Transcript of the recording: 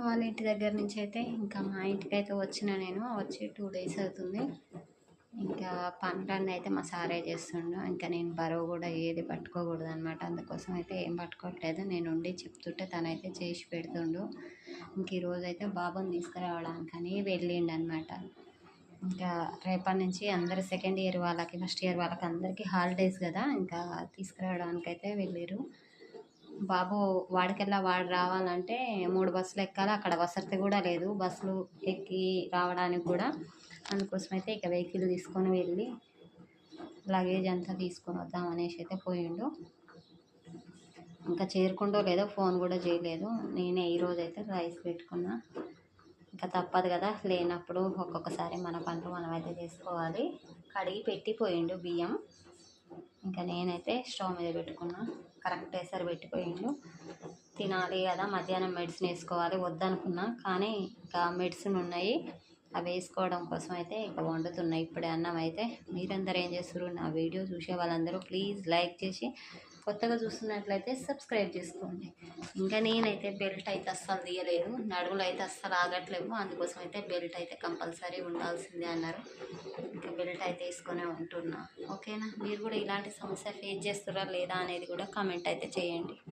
వాళ్ళ ఇంటి దగ్గర నుంచి అయితే ఇంకా మా ఇంటికైతే వచ్చిన నేను వచ్చి 2 డేస్ అవుతుంది. ఇంకా పనులన్నీ అయితే మా సారే చేస్తుండు. ఇంకా నేను బరువు కూడా ఏది పట్టుకోకూడదు అనమాట. అందుకోసం అయితే ఏం పట్టుకోవట్లేదు. నేను ఉండి చెప్తుంటే తనైతే చేసి పెడుతుండు. ఇంక ఈరోజైతే బాబుని తీసుకురావడానికని వెళ్ళిండు అనమాట. ఇంకా రేపటి నుంచి అందరు సెకండ్ ఇయర్ వాళ్ళకి, ఫస్ట్ ఇయర్ వాళ్ళకి అందరికీ హాలిడేస్ కదా, ఇంకా తీసుకురావడానికైతే వెళ్ళారు. బాబు వాడికెల్లా వాడు రావాలంటే 3 బస్సులు ఎక్కాలి. అక్కడ వసతి కూడా లేదు బస్సులు ఎక్కి రావడానికి కూడా. అందుకోసమైతే ఇక వెహికల్ తీసుకొని వెళ్ళి లగేజ్ అంతా తీసుకొని వద్దాం అనేసి అయితే పోయిండు. ఇంకా చేరుకుంటో లేదో ఫోన్ కూడా చేయలేదు. నేనే ఈరోజు అయితే రైస్ పెట్టుకున్నా. ఇంకా తప్పదు కదా, లేనప్పుడు ఒక్కొక్కసారి మన పనులు మనమైతే చేసుకోవాలి. కడిగి పెట్టి పోయిండు బియ్యం. ఇంకా నేనైతే స్టవ్ మీద పెట్టుకున్నా. కరెక్ట్ ఎసరు పెట్టిపోయిండు. తినాలి కదా, మధ్యాహ్నం మెడిసిన్ వేసుకోవాలి వద్దనుకున్నా, కానీ ఇంకా మెడిసిన్ ఉన్నాయి, అవి వేసుకోవడం కోసం అయితే ఇక వండుతున్నాయి ఇప్పుడే అన్నం అయితే. మీరందరూ ఏం చేస్తారు? నా వీడియో చూసే వాళ్ళందరూ ప్లీజ్ లైక్ చేసి, కొత్తగా చూస్తున్నట్లయితే సబ్స్క్రైబ్ చేసుకోండి. ఇంకా నేనైతే బెల్ట్ అయితే అస్సలు తీయలేదు, నడుములు అయితే అస్సలు ఆగట్లేవు. అందుకోసం అయితే బెల్ట్ అయితే కంపల్సరీ ఉండాల్సిందే అన్నారు. ఇంకా బెల్ట్ అయితే వేసుకొని ఉంటున్నా. ఓకేనా? మీరు కూడా ఇలాంటి సమస్య ఫేస్ చేస్తారా లేదా అనేది కూడా కామెంట్ అయితే చేయండి.